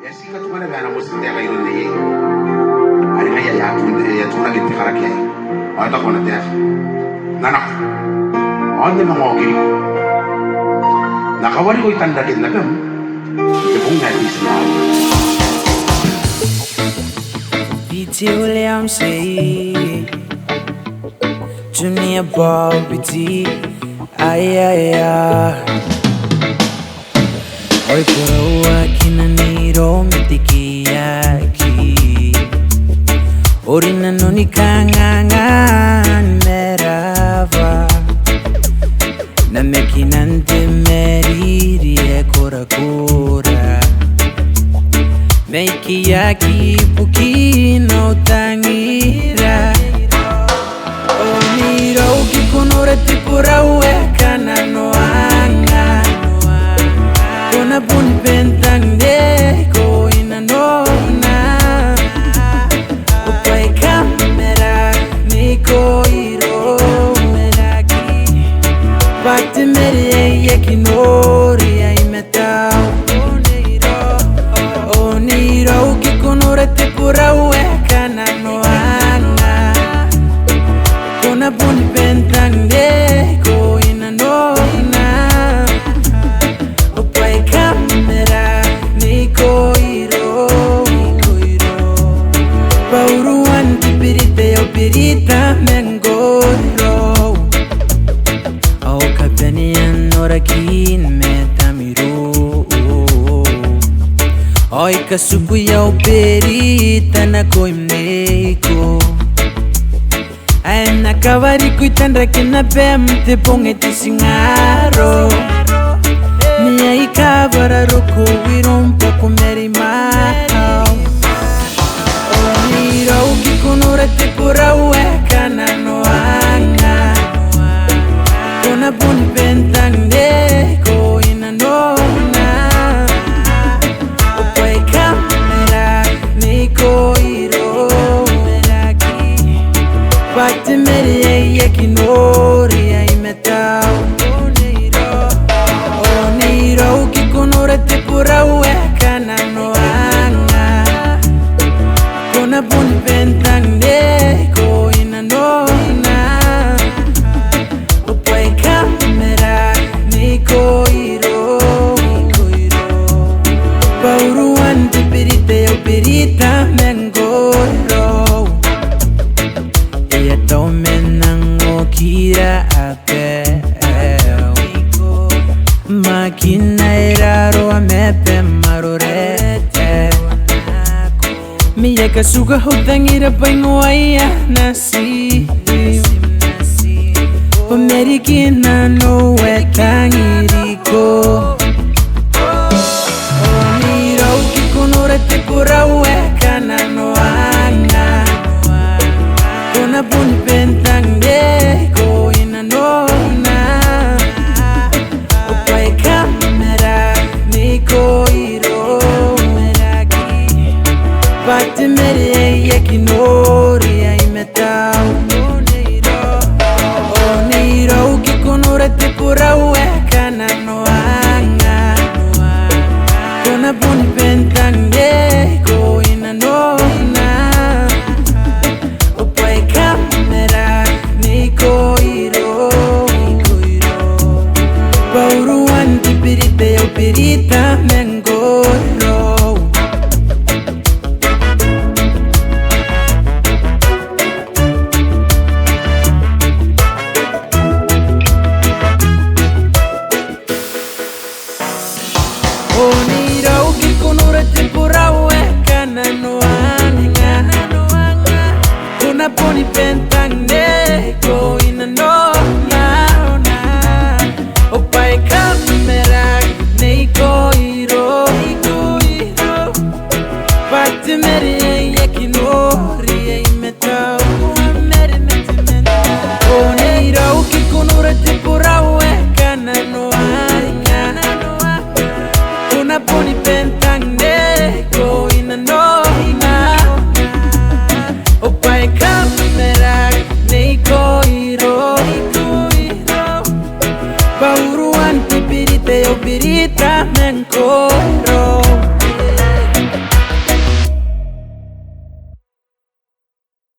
Esika tukana bana musinde ga irunde ye. Ari ga ya tunde ya tuna gitti harake. Ay ta kona te. Nana. Ande mangogi. Nakawari ko itanda kin na kam. Kung na isla. B.T. Williams say Junior Bobby T. Ay ay ay. Hoy kurawa kinaniro mitikiyaki Orina no ni kangangan merava Na mekinante meriri e kora kora Meikiyaki pukino tangira Oniro kikunore tipura ueka na noanga Kona buni bentang deko ina nona Upai kamera niko iro meraki Bakti meri ye kinori ya imetao Oniro kikunore tipura ueka na noanga Kona buni bentang deko ina nona Kamera niko iro Bauruan tipirite o pirita mengoro Au kapenian orakin metamiru Oi kasuku ya o pirita na koimneiko Aem na kawariku itandra kina pemte pongeti singaro Mia ikavara roku wirompo kumeri mahau Onira ukikunura tipura ueka na noanga Kona buni bentang deko ina nona Upai kamera niko iro meraki Bakti meri ye kinori ya imetao Kikunura tipura ueka na noanga Kona buni bentang deko ina nona Upai kamera niko iro Bauruan tipirite o pirita mengoro Ia tau menango kira ape Makina iraro a mepe marorete Mia kasuga hutangira paingoaya nasi Pamerikina no wetangiriko Onira ukikunura tipura ueka na noanga Kona buni bentang deko ina nona Kamera niko iro meraki Bakti meri ye kinori ya imetao Oniro ukikunura tipura ueka na noanga Kona buni bentang deko ina nona Upai kamera niko iro Bauruan tipirite o pirita mengoro Onira ukikunura tipura ueka na noanga Kuna poni bentang neko ina nona Upai kamera niko iro Bakti meri ye kinori ye imetao Onira ukikunura tipura ueka na noanga Kuna poni bentang neko ina nona Upai kamera niko iro Bauruan tipirite o pirita mengkoro